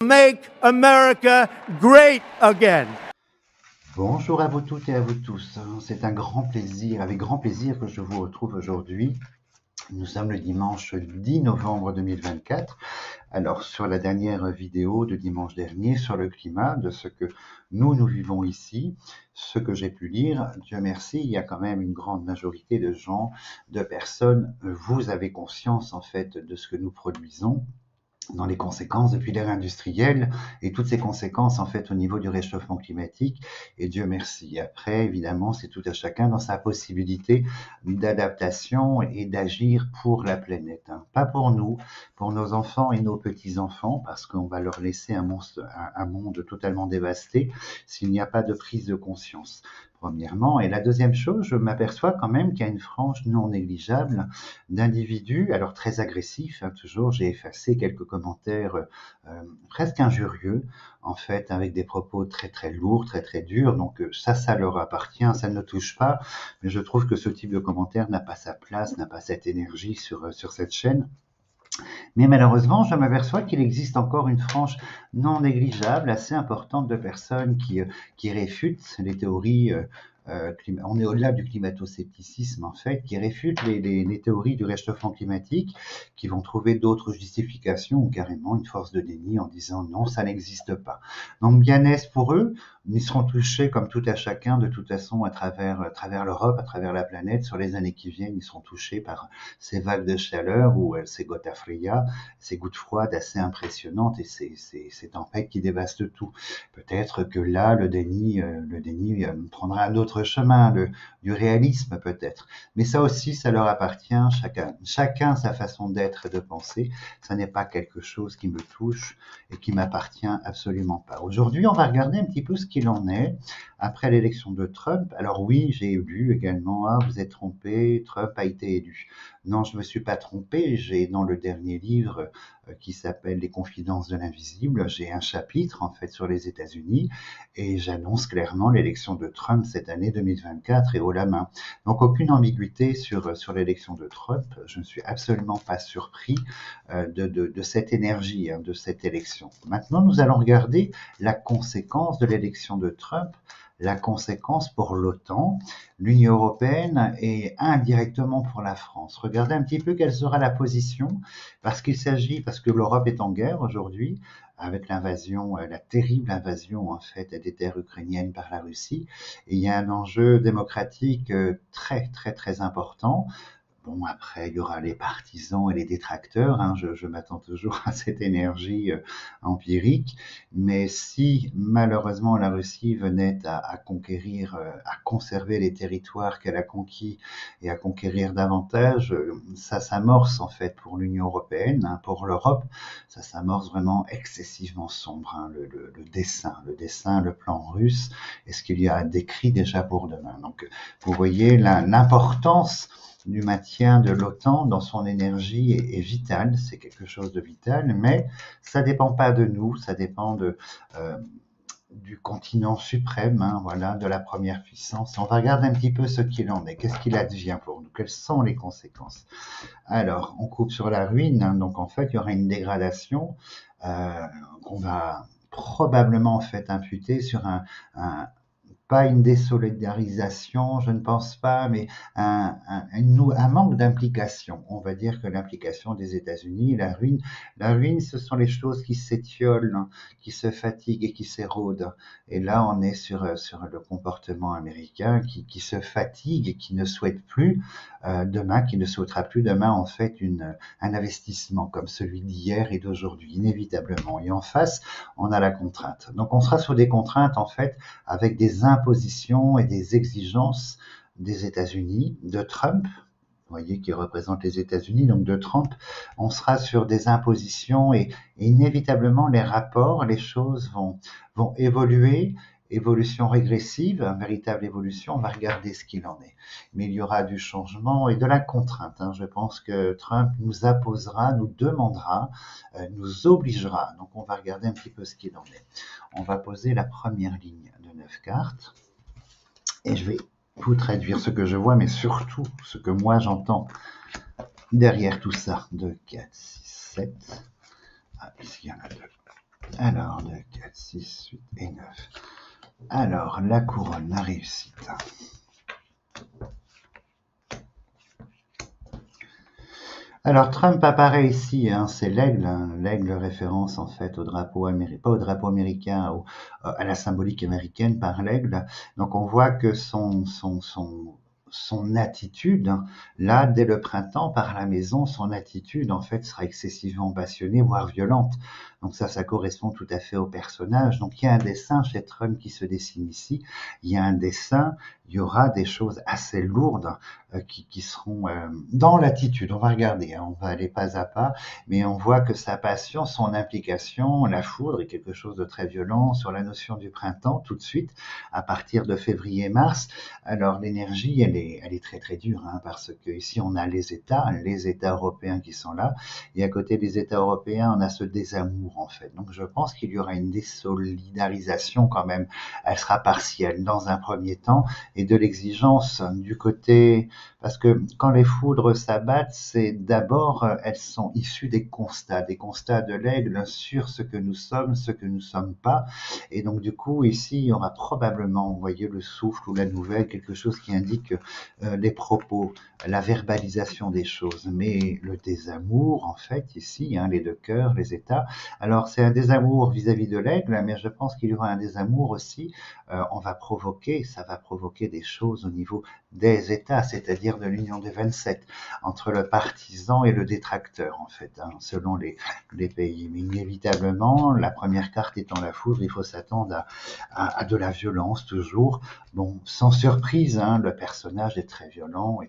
make America great again. Bonjour à vous toutes et à vous tous. C'est un grand plaisir, avec grand plaisir que je vous retrouve aujourd'hui. Nous sommes le dimanche 10 novembre 2024. Alors, sur la dernière vidéo de dimanche dernier sur le climat, de ce que nous vivons ici, ce que j'ai pu lire, Dieu merci, il y a quand même une grande majorité de gens, de personnes, vous avez conscience en fait de ce que nous produisons, dans les conséquences depuis l'ère industrielle et toutes ces conséquences en fait au niveau du réchauffement climatique, et Dieu merci. Après, évidemment, c'est tout à chacun dans sa possibilité d'adaptation et d'agir pour la planète, hein. Pas pour nous, pour nos enfants et nos petits-enfants, parce qu'on va leur laisser un monde totalement dévasté s'il n'y a pas de prise de conscience. Premièrement. Et la deuxième chose, je m'aperçois quand même qu'il y a une frange non négligeable d'individus, alors très agressifs, hein, toujours, j'ai effacé quelques commentaires presque injurieux, en fait, avec des propos très très lourds, très très durs, donc ça leur appartient, ça ne nous touche pas, mais je trouve que ce type de commentaire n'a pas sa place, n'a pas cette énergie sur cette chaîne. Mais malheureusement, je m'aperçois qu'il existe encore une frange non négligeable, assez importante de personnes qui réfutent les théories, on est au-delà du climato-scepticisme en fait, qui réfutent les théories du réchauffement climatique, qui vont trouver d'autres justifications ou carrément une force de déni en disant non, ça n'existe pas. Donc bien est pour eux, ils seront touchés comme tout à chacun de toute façon à travers l'Europe, à travers la planète, sur les années qui viennent, ils seront touchés par ces vagues de chaleur ou ces gota fria, ces gouttes froides assez impressionnantes et ces tempêtes qui dévastent tout. Peut-être que là, le déni prendra un autre chemin, du réalisme peut-être. Mais ça aussi, ça leur appartient, chacun sa façon d'être et de penser. Ça n'est pas quelque chose qui me touche et qui m'appartient absolument pas. Aujourd'hui, on va regarder un petit peu ce qu'il en est après l'élection de Trump. Alors oui, j'ai lu également, ah, vous êtes trompé, Trump a été élu. Non, je me suis pas trompé. J'ai dans le dernier livre qui s'appelle Les Confidences de l'invisible, j'ai un chapitre en fait sur les États-Unis et j'annonce clairement l'élection de Trump cette année 2024 et haut la main. Donc aucune ambiguïté sur l'élection de Trump. Je ne suis absolument pas surpris de cette énergie, hein, de cette élection. Maintenant, nous allons regarder la conséquence de l'élection de Trump, la conséquence pour l'OTAN, l'Union européenne et indirectement pour la France. Regardez un petit peu quelle sera la position, parce que l'Europe est en guerre aujourd'hui, avec l'invasion, la terrible invasion en fait des terres ukrainiennes par la Russie. Et il y a un enjeu démocratique très très très important. Bon, après, il y aura les partisans et les détracteurs, hein, je m'attends toujours à cette énergie empirique, mais si malheureusement la Russie venait à conquérir, à conserver les territoires qu'elle a conquis et à conquérir davantage, ça s'amorce en fait pour l'Union européenne, hein, pour l'Europe, ça s'amorce vraiment excessivement sombre, hein, le dessin, le plan russe, et ce qu'il y a décrit déjà pour demain. Donc, vous voyez l'importance du maintien de l'OTAN dans son énergie est vital, c'est quelque chose de vital, mais ça dépend pas de nous, ça dépend du continent suprême, hein, voilà, de la première puissance. On va regarder un petit peu ce qu'il en est, qu'est-ce qu'il advient pour nous, quelles sont les conséquences. Alors, on coupe sur la ruine, hein, donc en fait, il y aura une dégradation qu'on va probablement en fait imputer sur pas une désolidarisation, je ne pense pas, mais un manque d'implication. On va dire que l'implication des États-Unis, la ruine, ce sont les choses qui s'étiolent, hein, qui se fatiguent et qui s'érodent. Et là, on est sur le comportement américain qui se fatigue et qui ne souhaite plus demain, qui ne souhaitera plus demain en fait un investissement comme celui d'hier et d'aujourd'hui, inévitablement. Et en face, on a la contrainte. Donc, on sera sur des contraintes en fait avec des impositions et des exigences des États-Unis, de Trump, vous voyez, qui représente les États-Unis, donc de Trump, on sera sur des impositions et inévitablement les rapports, les choses vont évoluer, évolution régressive, une véritable évolution, on va regarder ce qu'il en est. Mais il y aura du changement et de la contrainte, hein. Je pense que Trump nous apposera, nous demandera, nous obligera. Donc on va regarder un petit peu ce qu'il en est. On va poser la première ligne de 9 cartes et je vais vous traduire ce que je vois, mais surtout ce que moi j'entends derrière tout ça. 2, 4, 6, 7. Ah, ici il y en a 2. Alors, 2, 4, 6, 8 et 9. Alors, la couronne, la réussite. Alors, Trump apparaît ici, hein, c'est l'aigle, hein, l'aigle référence en fait au drapeau américain, pas au drapeau américain, à la symbolique américaine par l'aigle. Donc, on voit que son attitude, hein, là, dès le printemps, par la maison, son attitude, en fait, sera excessivement passionnée, voire violente. Donc ça correspond tout à fait au personnage. Donc il y a un dessin chez Trump qui se dessine ici. Il y a un dessin, il y aura des choses assez lourdes qui seront dans l'attitude. On va regarder, hein, on va aller pas à pas, mais on voit que sa passion, son implication, la foudre est quelque chose de très violent sur la notion du printemps tout de suite, à partir de février-mars. Alors l'énergie, elle est très très dure, hein, parce que ici on a les États européens qui sont là, et à côté des États européens, on a ce désamour en fait. Donc je pense qu'il y aura une désolidarisation quand même. Elle sera partielle dans un premier temps, et de l'exigence du côté, parce que quand les foudres s'abattent, c'est d'abord, elles sont issues des constats de l'aigle sur ce que nous sommes, ce que nous sommes pas. Et donc du coup, ici, il y aura probablement, vous voyez, le souffle ou la nouvelle, quelque chose qui indique les propos, la verbalisation des choses. Mais le désamour, en fait, ici, hein, les deux cœurs, les états. Alors c'est un désamour vis-à-vis de l'aigle, mais je pense qu'il y aura un désamour aussi. Ça va provoquer des choses au niveau des États, c'est-à-dire de l'union des 27, entre le partisan et le détracteur, en fait, hein, selon les pays. Mais inévitablement, la première carte étant la foudre, il faut s'attendre à de la violence toujours. Bon, sans surprise, hein, le personnage est très violent, et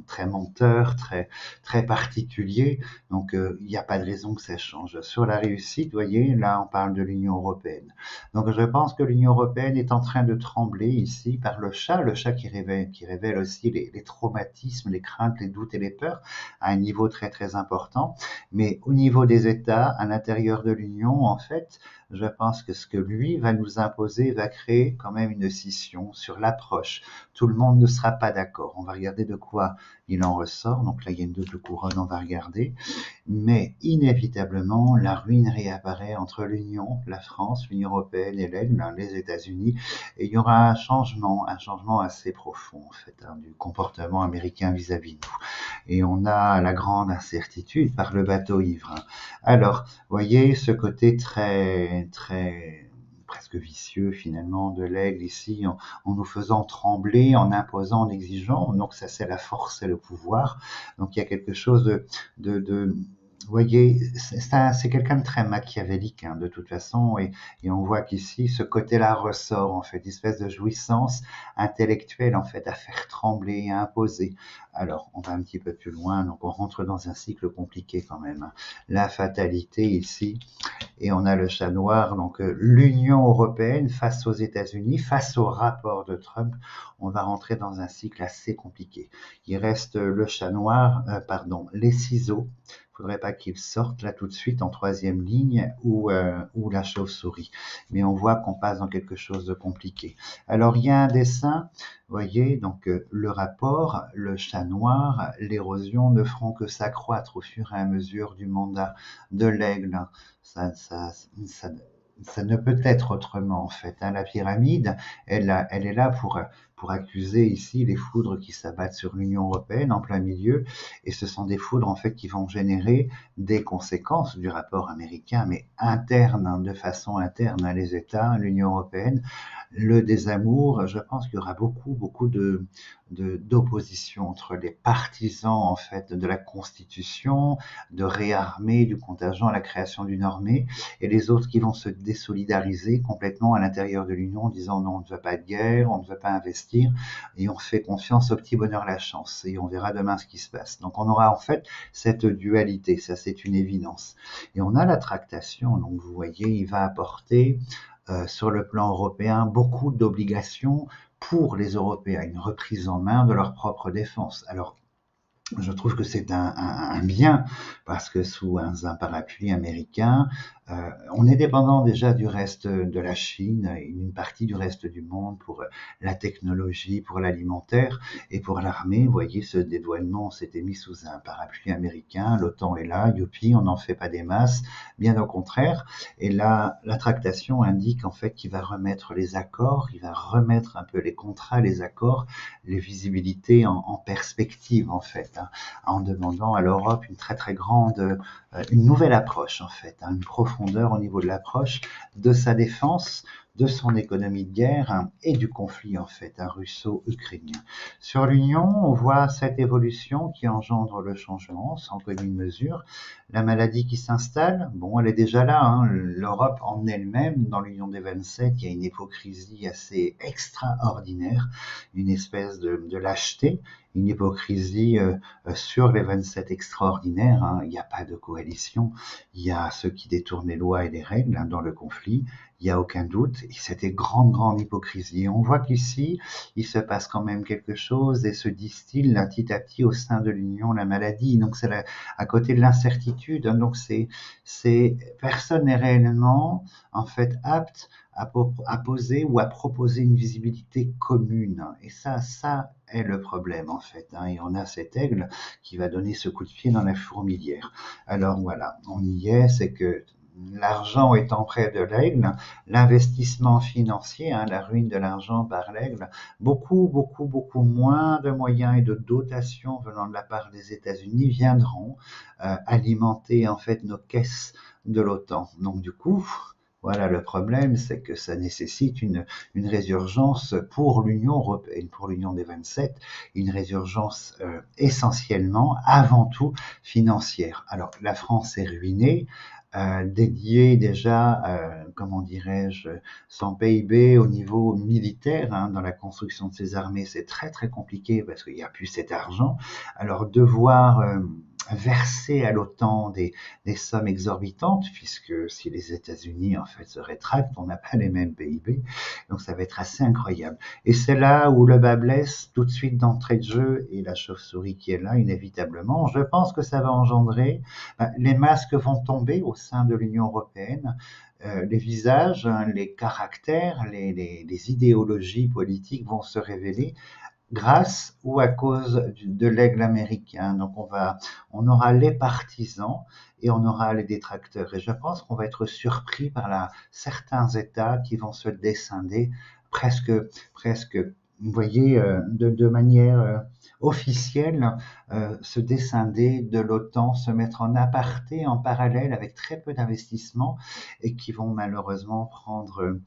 très menteur, très particulier, donc il n'y a pas de raison que ça change. Sur la réussite, vous voyez, là on parle de l'Union européenne. Donc je pense que l'Union européenne est en train de trembler ici par le chat qui révèle aussi les traumatismes, les craintes, les doutes et les peurs à un niveau très très important. Mais au niveau des États, à l'intérieur de l'Union, en fait, je pense que ce que lui va nous imposer va créer quand même une scission sur l'approche. Tout le monde ne sera pas d'accord. On va regarder de quoi il en ressort. Donc là, il y a une double couronne, on va regarder. Mais inévitablement, la ruine réapparaît entre l'Union, la France, l'Union européenne et l'aigle, les États-Unis. Et il y aura un changement assez profond, en fait, hein, du comportement américain vis-à-vis de nous. Et on a la grande incertitude par le bateau ivre. Alors, voyez ce côté très, très presque vicieux finalement de l'aigle ici, en nous faisant trembler, en imposant, en exigeant. Donc ça, c'est la force et le pouvoir. Donc il y a quelque chose de vous voyez, c'est quelqu'un de très machiavélique, hein, de toute façon, et on voit qu'ici, ce côté-là ressort, en fait, une espèce de jouissance intellectuelle, en fait, à faire trembler, à imposer. Alors, on va un petit peu plus loin, donc on rentre dans un cycle compliqué quand même, hein. La fatalité ici, et on a le chat noir, donc l'Union européenne face aux États-Unis, face au rapport de Trump, on va rentrer dans un cycle assez compliqué. Il reste le chat noir, les ciseaux. Il ne faudrait pas qu'ils sortent là tout de suite en troisième ligne ou la chauve-souris. Mais on voit qu'on passe dans quelque chose de compliqué. Alors il y a un dessin, vous voyez, donc le rapport, le chat noir, l'érosion ne feront que s'accroître au fur et à mesure du mandat de l'aigle. Ça ne peut être autrement en fait, hein. La pyramide, elle est là pour accuser ici les foudres qui s'abattent sur l'Union européenne en plein milieu, et ce sont des foudres en fait qui vont générer des conséquences du rapport américain, mais interne, hein, de façon interne, hein, les États, l'Union européenne, le désamour. Je pense qu'il y aura beaucoup d'opposition entre les partisans en fait de la Constitution, de réarmer du contingent à la création d'une armée, et les autres qui vont se désolidariser complètement à l'intérieur de l'Union en disant non, on ne veut pas de guerre, on ne veut pas investir, et on fait confiance au petit bonheur la chance, et on verra demain ce qui se passe. Donc on aura en fait cette dualité, ça c'est une évidence. Et on a la tractation, donc vous voyez, il va apporter sur le plan européen beaucoup d'obligations pour les Européens, une reprise en main de leur propre défense. Alors, je trouve que c'est un bien, parce que sous un parapluie américain, On est dépendant déjà du reste de la Chine et une partie du reste du monde pour la technologie, pour l'alimentaire et pour l'armée. Vous voyez, ce dédouanement, on s'était mis sous un parapluie américain. L'OTAN est là, youpi, on n'en fait pas des masses, bien au contraire. Et là, la tractation indique en fait qu'il va remettre les accords, il va remettre un peu les contrats, les accords, les visibilités en perspective en fait, hein, en demandant à l'Europe une très très grande une nouvelle approche en fait, hein, une profondeur au niveau de l'approche de sa défense, de son économie de guerre hein, et du conflit en fait, un russo-ukrainien. Sur l'Union, on voit cette évolution qui engendre le changement sans commune mesure. La maladie qui s'installe, bon, elle est déjà là. Hein. L'Europe en elle-même, dans l'Union des 27, il y a une hypocrisie assez extraordinaire, une espèce de lâcheté, une hypocrisie sur les 27 extraordinaires. Hein. Il n'y a pas de coalition. Il y a ceux qui détournent les lois et les règles hein, dans le conflit. Il n'y a aucun doute. Et c'était grande hypocrisie. Et on voit qu'ici, il se passe quand même quelque chose et se distille petit à petit au sein de l'Union la maladie. Donc c'est à côté de l'incertitude. Hein, donc personne n'est réellement en fait apte à poser ou à proposer une visibilité commune. Et ça est le problème en fait. Hein. Et on a cet aigle qui va donner ce coup de pied dans la fourmilière. Alors voilà, on y est, c'est que l'argent étant près de l'aigle, l'investissement financier, hein, la ruine de l'argent par l'aigle, beaucoup moins de moyens et de dotations venant de la part des États-Unis viendront alimenter en fait nos caisses de l'OTAN. Donc du coup, voilà, le problème, c'est que ça nécessite une résurgence pour l'Union européenne, pour l'Union des 27, une résurgence essentiellement, avant tout, financière. Alors, la France est ruinée, dédiée déjà, comment dirais-je, son PIB au niveau militaire, hein, dans la construction de ses armées, c'est très compliqué parce qu'il n'y a plus cet argent. Alors, devoir verser à l'OTAN des sommes exorbitantes, puisque si les États-Unis en fait se rétractent, on n'a pas les mêmes PIB, donc ça va être assez incroyable. Et c'est là où le bas blesse tout de suite d'entrée de jeu et la chauve-souris qui est là inévitablement. Je pense que ça va engendrer, les masques vont tomber au sein de l'Union européenne. Les visages, hein, les caractères, les idéologies politiques vont se révéler grâce ou à cause de l'aigle américain. Donc on aura les partisans et on aura les détracteurs. Et je pense qu'on va être surpris par certains États qui vont se descinder presque, vous voyez, de manière officielle, se descinder de l'OTAN, se mettre en aparté, en parallèle, avec très peu d'investissements et qui vont malheureusement prendre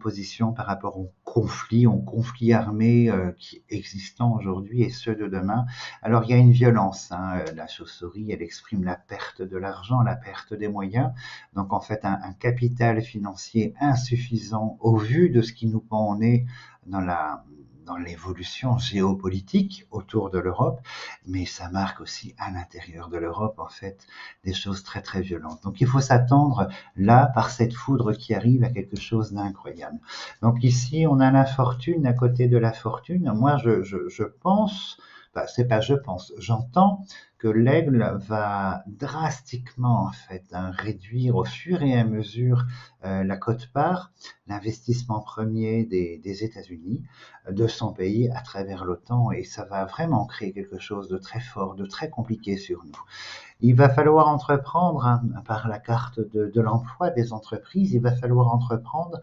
position par rapport aux conflits armés qui existants aujourd'hui et ceux de demain. Alors il y a une violence, hein, la chauve-souris, elle exprime la perte de l'argent, la perte des moyens, donc en fait un capital financier insuffisant au vu de ce qui nous pend au nez dans l'évolution géopolitique autour de l'Europe, mais ça marque aussi à l'intérieur de l'Europe, en fait, des choses très violentes. Donc il faut s'attendre, là, par cette foudre qui arrive, à quelque chose d'incroyable. Donc ici, on a l'infortune à côté de la fortune. Moi, je pense, c'est pas je pense, j'entends que l'aigle va drastiquement en fait hein, réduire au fur et à mesure la quote-part, l'investissement premier des États-Unis, de son pays à travers l'OTAN, et ça va vraiment créer quelque chose de très fort, de très compliqué sur nous. Il va falloir entreprendre, hein, par la carte de l'emploi des entreprises, il va falloir entreprendre,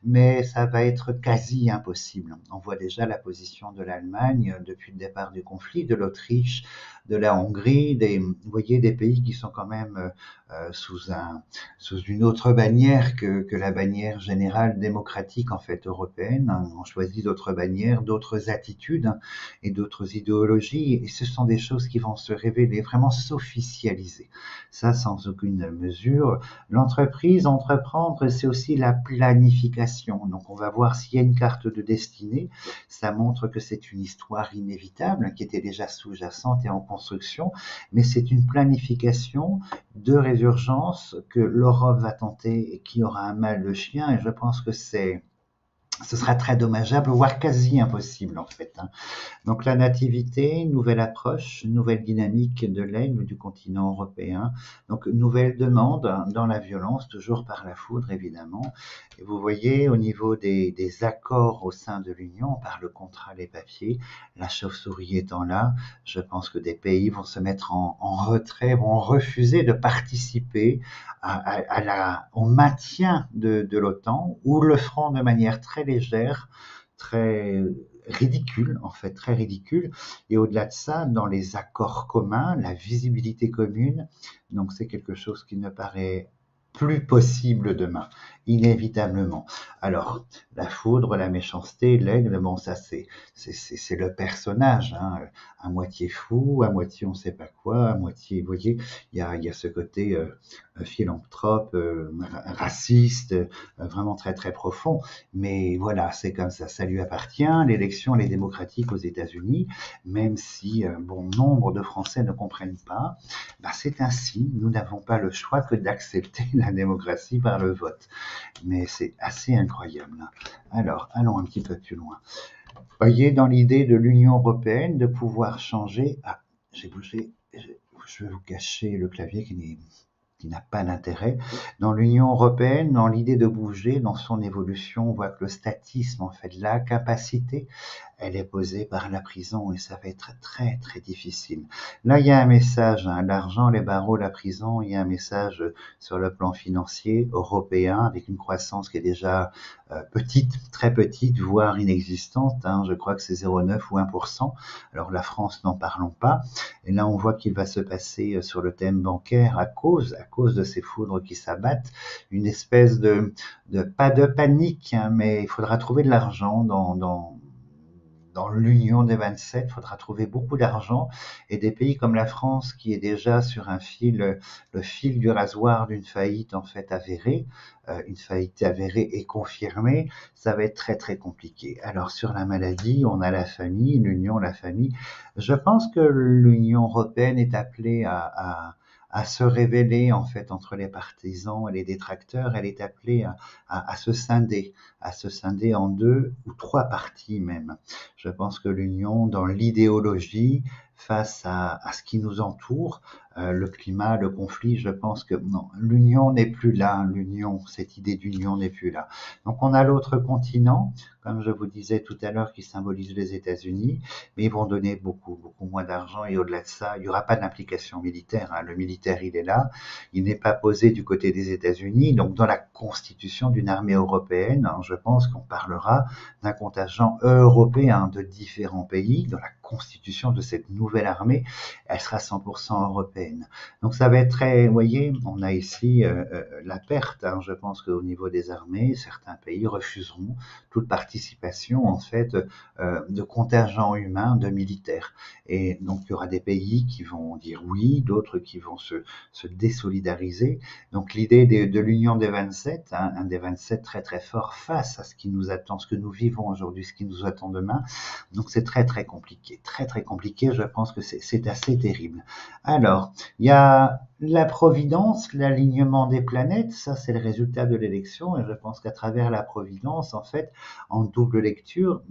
mais ça va être quasi impossible. On voit déjà la position de l'Allemagne depuis le départ du conflit, de l'Autriche, de la Hongrie, vous voyez, des pays qui sont quand même sous une autre bannière que la bannière générale démocratique en fait européenne. On choisit d'autres bannières, d'autres attitudes hein, et d'autres idéologies, et ce sont des choses qui vont se révéler vraiment s'officialiser. Ça, sans aucune mesure. L'entreprise, entreprendre, c'est aussi la planification. Donc, on va voir s'il y a une carte de destinée. Ça montre que c'est une histoire inévitable qui était déjà sous-jacente et en construction, mais c'est une planification de résurgence que l'Europe va tenter et qui aura un mal de chien. Et je pense que c'est ce sera très dommageable, voire quasi impossible en fait, hein. Donc la nativité, nouvelle approche, nouvelle dynamique de l'aigle du continent européen, donc nouvelle demande dans la violence, toujours par la foudre évidemment. Et vous voyez au niveau des accords au sein de l'Union, par le contrat, les papiers, la chauve-souris étant là, je pense que des pays vont se mettre en retrait, vont refuser de participer au maintien de l'OTAN, ou le feront de manière très légère, très ridicule, en fait, très ridicule. Et au-delà de ça, dans les accords communs, la visibilité commune, donc c'est quelque chose qui ne paraît plus possible demain, inévitablement. Alors, la foudre, la méchanceté, l'aigle, bon, ça c'est le personnage, hein, à moitié fou, à moitié on ne sait pas quoi, à moitié, vous voyez, il y a ce côté philanthrope, raciste, vraiment très très profond. Mais voilà, c'est comme ça lui appartient. L'élection, elle est démocratique aux États-Unis, même si bon nombre de Français ne comprennent pas. Ben, c'est ainsi, nous n'avons pas le choix que d'accepter la démocratie par le vote. Mais c'est assez incroyable. Alors, allons un petit peu plus loin. Voyez, dans l'idée de l'Union européenne de pouvoir changer... Ah, j'ai bougé, je vais vous cacher le clavier qui n'a pas d'intérêt. Dans l'Union européenne, dans l'idée de bouger, dans son évolution, on voit que le statisme, en fait, la capacité, elle est posée par la prison et ça va être très très difficile. Là, il y a un message, hein, l'argent, les barreaux, la prison, il y a un message sur le plan financier européen avec une croissance qui est déjà petite, très petite, voire inexistante, hein, je crois que c'est 0,9 ou 1%. Alors la France, n'en parlons pas. Et là, on voit qu'il va se passer sur le thème bancaire à cause de ces foudres qui s'abattent, une espèce pas de panique, hein, mais il faudra trouver de l'argent dans l'union des 27, il faudra trouver beaucoup d'argent, et des pays comme la France qui est déjà sur le fil du rasoir d'une faillite en fait avérée, une faillite avérée et confirmée, ça va être très très compliqué. Alors sur la maladie, on a la famille, l'union, la famille. Je pense que l'Union européenne est appelée à se révéler en fait entre les partisans et les détracteurs. Elle est appelée à se scinder en 2 ou 3 parties même. Je pense que l'union, dans l'idéologie, face à ce qui nous entoure, le climat, le conflit, je pense que non, l'union n'est plus là, cette idée d'union n'est plus là. Donc on a l'autre continent, comme je vous disais tout à l'heure, qui symbolise les États-Unis, mais ils vont donner beaucoup moins d'argent, et au-delà de ça, il n'y aura pas d'implication militaire, hein. Le militaire, il est là, il n'est pas posé du côté des États-Unis, donc dans la constitution d'une armée européenne, hein, je pense qu'on parlera d'un contingent européen de différents pays. Dans la constitution de cette nouvelle armée, elle sera 100% européenne. Donc ça va être très, vous voyez, on a ici la perte, hein. Je pense qu'au niveau des armées, certains pays refuseront toute participation en fait de contingents humains, de militaires. Et donc il y aura des pays qui vont dire oui, d'autres qui vont se désolidariser. Donc l'idée de l'union des 27, hein, un des 27 très très fort face à ce qui nous attend, ce que nous vivons aujourd'hui, ce qui nous attend demain. Donc c'est très très compliqué, très très compliqué. Je pense que c'est assez terrible. Alors, il y a la providence, l'alignement des planètes, ça c'est le résultat de l'élection, et je pense qu'à travers la providence, en fait, en double lecture,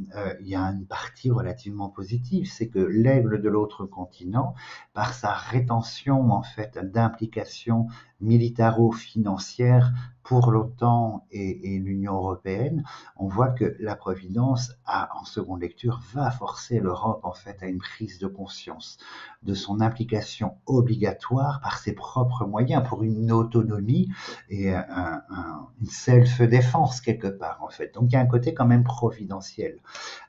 il y a une partie relativement positive, c'est que l'aigle de l'autre continent, par sa rétention en fait d'implication militaro-financière pour l'OTAN et l'Union européenne, on voit que la Providence en seconde lecture, va forcer l'Europe en fait à une prise de conscience de son implication obligatoire par ses propres moyens pour une autonomie et une self-défense quelque part en fait. Donc il y a un côté quand même providentiel.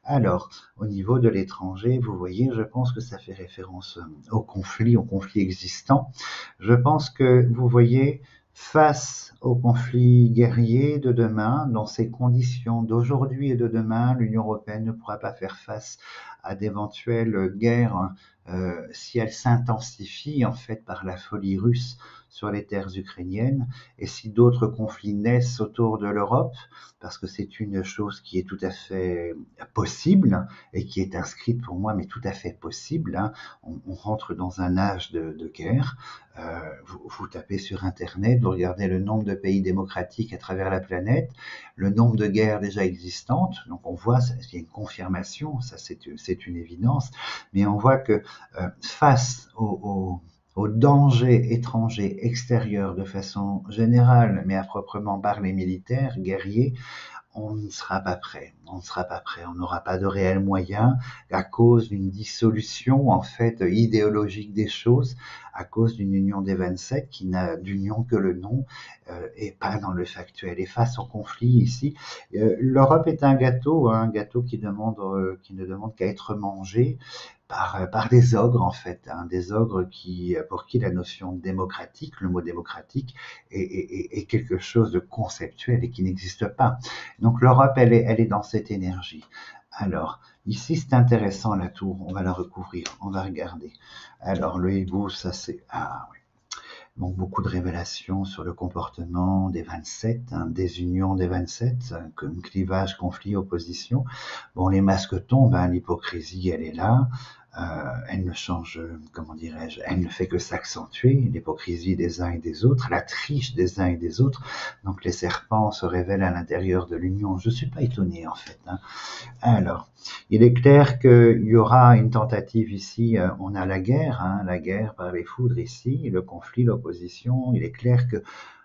Alors, au niveau de l'étranger, vous voyez, je pense que ça fait référence au conflit existant. Je pense que vous voyez, face au conflit guerrier de demain, dans ces conditions d'aujourd'hui et de demain, l'Union européenne ne pourra pas faire face à d'éventuelles guerres si elles s'intensifient en fait par la folie russe sur les terres ukrainiennes, et si d'autres conflits naissent autour de l'Europe, parce que c'est une chose qui est tout à fait possible et qui est inscrite pour moi, mais tout à fait possible. Hein. On rentre dans un âge de guerre. Vous tapez sur Internet, vous regardez le nombre de pays démocratiques à travers la planète, le nombre de guerres déjà existantes. Donc on voit, il y a une confirmation, ça c'est une évidence, mais on voit que face aux dangers étrangers extérieurs de façon générale, mais à proprement parler militaires, guerriers, on ne sera pas prêt. On ne sera pas prêt. On n'aura pas de réels moyens à cause d'une dissolution, en fait, idéologique des choses, à cause d'une union des 27 qui n'a d'union que le nom et pas dans le factuel. Et face au conflit ici, l'Europe est un gâteau qui ne demande qu'à être mangé par des ogres, en fait, hein, des ogres pour qui la notion démocratique, le mot démocratique, est quelque chose de conceptuel et qui n'existe pas. Donc l'Europe, elle est dans cette énergie. Alors, ici, c'est intéressant, la tour, on va la recouvrir, on va regarder. Alors, le hibou, ça c'est... Ah oui. Donc, beaucoup de révélations sur le comportement des 27, hein, des unions des 27, comme clivage, conflit, opposition. Bon, les masques tombent, hein, l'hypocrisie, elle est là. Elle ne change, comment dirais-je, elle ne fait que s'accentuer, l'hypocrisie des uns et des autres, la triche des uns et des autres. Donc les serpents se révèlent à l'intérieur de l'union. Je ne suis pas étonné en fait. Hein. Alors, il est clair qu'il y aura une tentative ici, on a la guerre par les foudres ici, le conflit, l'opposition. Il est clair que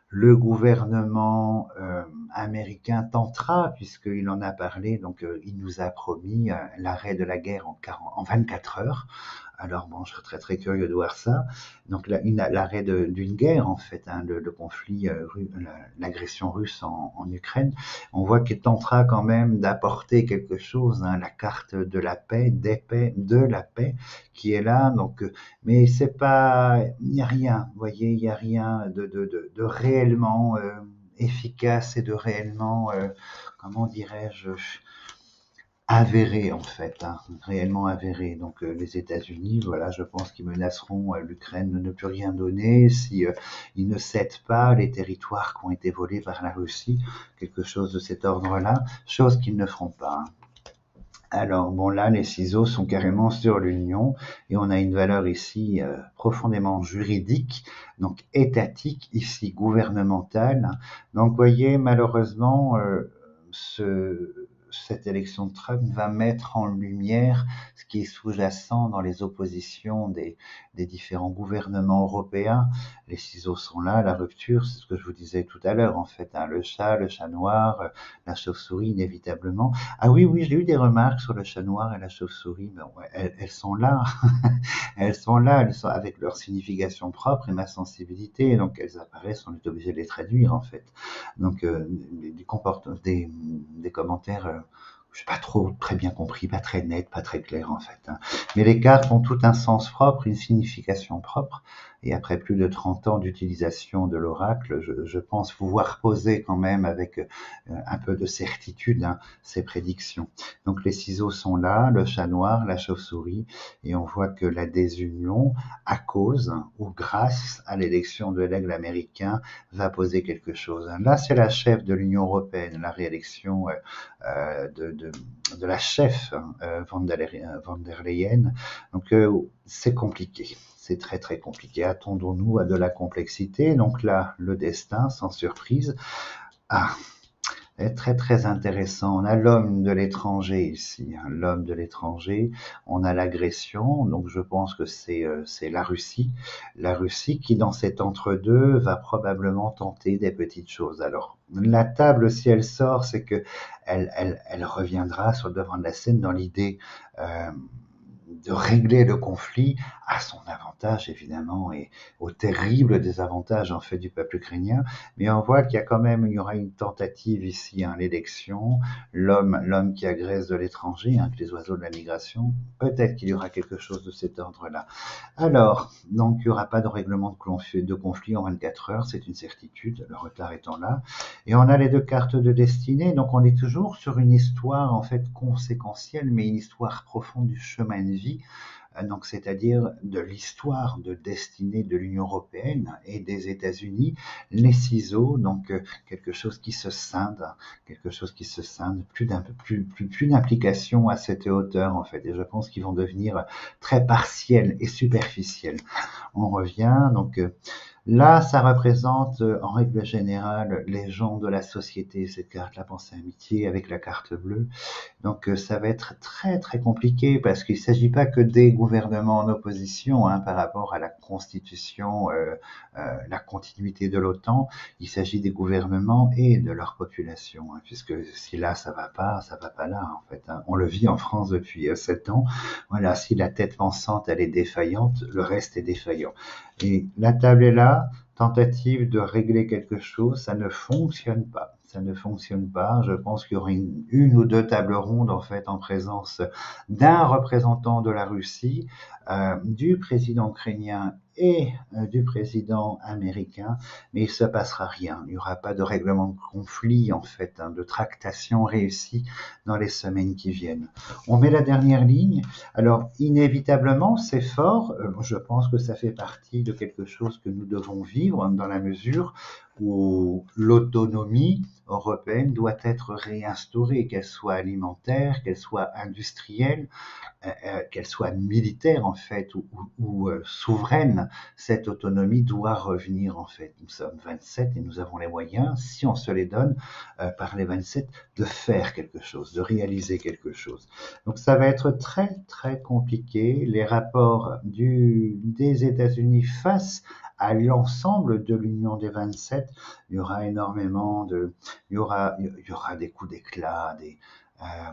le gouvernement américain tentera, puisqu'il en a parlé, donc il nous a promis l'arrêt de la guerre en 24 heures. Alors bon, je serais très très curieux de voir ça. Donc l'arrêt d'une guerre en fait, hein, le conflit, l'agression russe en Ukraine. On voit qu'il tentera quand même d'apporter quelque chose, hein, la carte de la paix, de la paix qui est là. Donc, mais c'est pas, il n'y a rien, vous voyez, il n'y a rien de réellement efficace et de réellement, comment dirais-je, avéré en fait, hein, réellement avéré. Donc les États-Unis, voilà, je pense qu'ils menaceront l'Ukraine de ne plus rien donner si ils ne cèdent pas les territoires qui ont été volés par la Russie, quelque chose de cet ordre-là, chose qu'ils ne feront pas. Hein. Alors bon là, les ciseaux sont carrément sur l'union et on a une valeur ici profondément juridique, donc étatique, ici gouvernementale. Donc vous voyez, malheureusement, cette élection de Trump va mettre en lumière ce qui est sous-jacent dans les oppositions des différents gouvernements européens. Les ciseaux sont là, la rupture, c'est ce que je vous disais tout à l'heure en fait, hein, le chat noir, la chauve-souris inévitablement. Ah oui, j'ai eu des remarques sur le chat noir et la chauve-souris, mais ouais, elles sont là, elles sont avec leur signification propre et ma sensibilité, donc elles apparaissent, on est obligé de les traduire en fait. Donc des commentaires je n'ai pas très bien compris, pas très net, pas très clair en fait. Hein. Mais les cartes ont tout un sens propre, une signification propre. Et après plus de 30 ans d'utilisation de l'oracle, je pense pouvoir poser quand même avec un peu de certitude, hein, ces prédictions. Donc les ciseaux sont là, le chat noir, la chauve-souris, et on voit que la désunion, à cause ou grâce à l'élection de l'aigle américain, va poser quelque chose. Là, c'est la chef de l'Union européenne, la réélection de la chef von der Leyen. Donc c'est compliqué. C'est très très compliqué. Attendons-nous à de la complexité. Donc là, le destin, sans surprise. Est très très intéressant. On a l'homme de l'étranger ici, hein, l'homme de l'étranger. On a l'agression. Donc je pense que c'est la Russie qui dans cet entre-deux va probablement tenter des petites choses. Alors la table, si elle sort, c'est que elle reviendra sur le devant de la scène dans l'idée de régler le conflit à son avantage évidemment et au terrible désavantage en fait du peuple ukrainien, mais on voit qu'il y aura une tentative ici, hein, l'élection, l'homme qui agresse de l'étranger, hein, les oiseaux de la migration, peut-être qu'il y aura quelque chose de cet ordre-là. Alors, donc il n'y aura pas de règlement de conflit en 24 heures, c'est une certitude, le retard étant là, et on a les deux cartes de destinée, donc on est toujours sur une histoire en fait conséquentielle, mais une histoire profonde du chemin de vie vie, donc c'est-à-dire de l'histoire de destinée de l'Union européenne et des États-Unis, les ciseaux, donc quelque chose qui se scinde, plus d'implication à cette hauteur en fait, et je pense qu'ils vont devenir très partiels et superficiels. On revient donc là, ça représente en règle générale les gens de la société, cette carte, la pensée amitié avec la carte bleue. Donc ça va être très très compliqué parce qu'il ne s'agit pas que des gouvernements en opposition par rapport à la constitution, la continuité de l'OTAN. Il s'agit des gouvernements et de leur population, puisque si là ça va pas là en fait. On le vit en France depuis 7 ans. Voilà, si la tête pensante elle est défaillante, le reste est défaillant. Et la table est là, tentative de régler quelque chose, ça ne fonctionne pas. Ça ne fonctionne pas. Je pense qu'il y aura une ou deux tables rondes en fait en présence d'un représentant de la Russie, du président ukrainien et du président américain, mais il se passera rien. Il n'y aura pas de règlement de conflit en fait, de tractation réussie dans les semaines qui viennent. On met la dernière ligne. Alors inévitablement, c'est fort. Je pense que ça fait partie de quelque chose que nous devons vivre dans la mesure où l'autonomie européenne doit être réinstaurée, qu'elle soit alimentaire, qu'elle soit industrielle, qu'elle soit militaire en fait ou souveraine. Cette autonomie doit revenir en fait. Nous sommes 27 et nous avons les moyens, si on se les donne par les 27, de faire quelque chose, de réaliser quelque chose. Donc ça va être très très compliqué. Les rapports des États-Unis face à l'ensemble de l'Union des 27, il y aura énormément il y aura des coups d'éclat,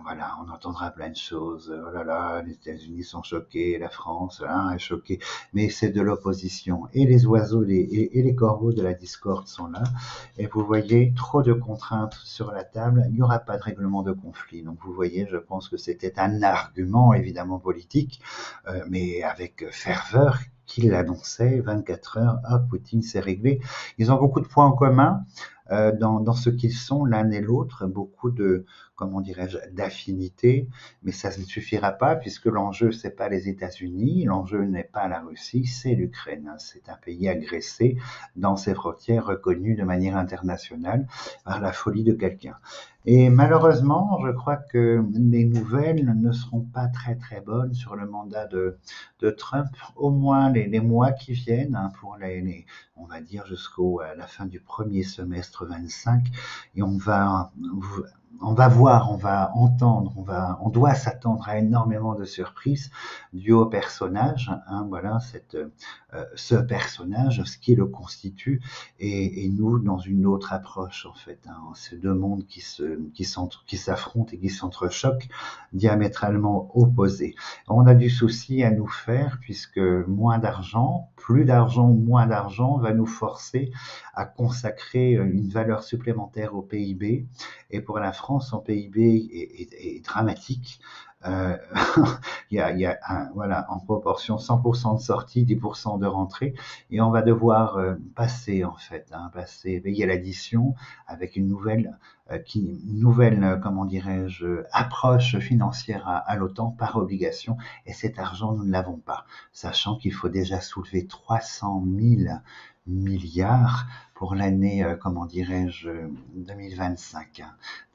voilà, on entendra plein de choses. Oh là là, les États-Unis sont choqués, la France est choquée. Mais c'est de l'opposition. Et les oiseaux et les corbeaux de la discorde sont là. Et vous voyez, trop de contraintes sur la table. Il n'y aura pas de règlement de conflit. Donc vous voyez, je pense que c'était un argument évidemment politique, mais avec ferveur qu'il l'annonçait, 24 heures, Poutine s'est réglé. Ils ont beaucoup de points en commun dans ce qu'ils sont l'un et l'autre, beaucoup de, comment dirais-je, d'affinités, mais ça ne suffira pas puisque l'enjeu c'est pas les États-Unis, l'enjeu n'est pas la Russie, c'est l'Ukraine. C'est un pays agressé dans ses frontières reconnues de manière internationale par la folie de quelqu'un. Et malheureusement, je crois que les nouvelles ne seront pas très très bonnes sur le mandat de Trump, au moins les mois qui viennent, pour on va dire jusqu'à la fin du premier semestre 25, et on va voir, on va entendre, on doit s'attendre à énormément de surprises dues au personnage, voilà, ce personnage, ce qui le constitue, et nous dans une autre approche en fait, ces deux mondes qui s'affrontent et qui s'entrechoquent, diamétralement opposés. On a du souci à nous faire puisque moins d'argent, plus d'argent, moins d'argent va nous forcer à consacrer une valeur supplémentaire au PIB. Et pour la France, son PIB est dramatique. Il y a voilà, en proportion 100% de sortie, 10% de rentrée, et on va devoir passer en fait, veiller à l'addition avec une nouvelle, comment dirais-je, approche financière à l'OTAN par obligation, et cet argent nous ne l'avons pas, sachant qu'il faut déjà soulever 300 000 milliards pour l'année, comment dirais-je, 2025.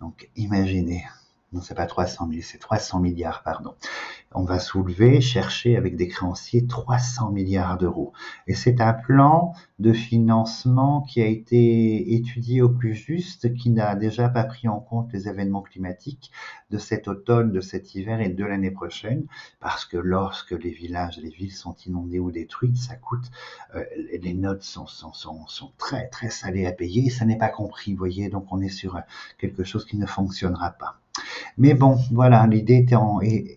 Donc imaginez. Non, c'est pas 300 000, c'est 300 milliards, pardon. On va chercher avec des créanciers 300 milliards d'euros. Et c'est un plan de financement qui a été étudié au plus juste, qui n'a déjà pas pris en compte les événements climatiques de cet automne, de cet hiver et de l'année prochaine, parce que lorsque les villages, les villes sont inondées ou détruites, ça coûte, les notes sont très très salées à payer, ça n'est pas compris, vous voyez, donc on est sur quelque chose qui ne fonctionnera pas. Mais bon, voilà, l'idée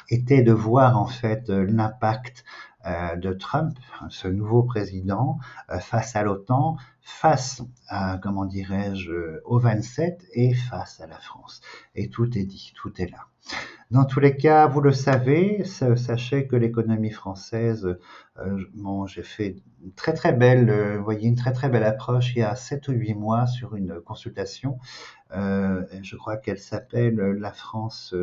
était de voir en fait l'impact de Trump, ce nouveau président, face à l'OTAN, face à, comment dirais-je, aux 27 et face à la France. Et tout est dit, tout est là. Dans tous les cas, vous le savez, sachez que l'économie française, bon, j'ai fait une très très belle, vous voyez, une très très belle approche il y a 7 ou 8 mois sur une consultation. Je crois qu'elle s'appelle La France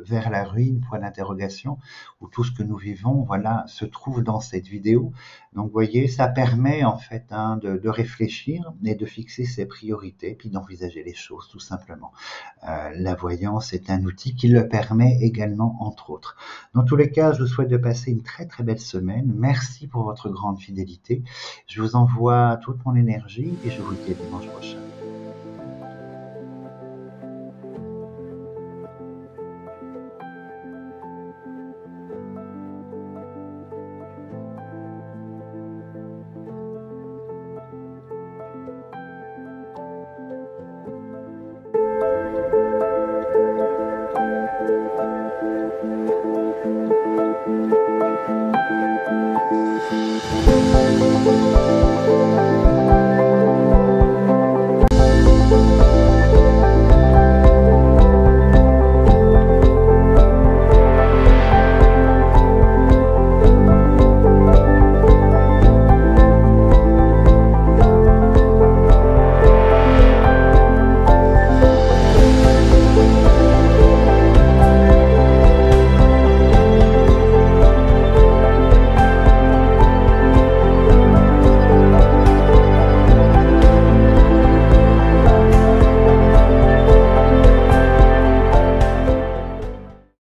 vers la ruine, point d'interrogation, où tout ce que nous vivons, voilà, se trouve dans cette vidéo. Donc, vous voyez, ça permet en fait de réfléchir et de fixer ses priorités, puis d'envisager les choses tout simplement. La voyance est un outil qui le permet également, entre autres. Dans tous les cas, je vous souhaite de passer une très très belle semaine. Merci pour votre grande fidélité. Je vous envoie toute mon énergie et je vous dis à dimanche prochain.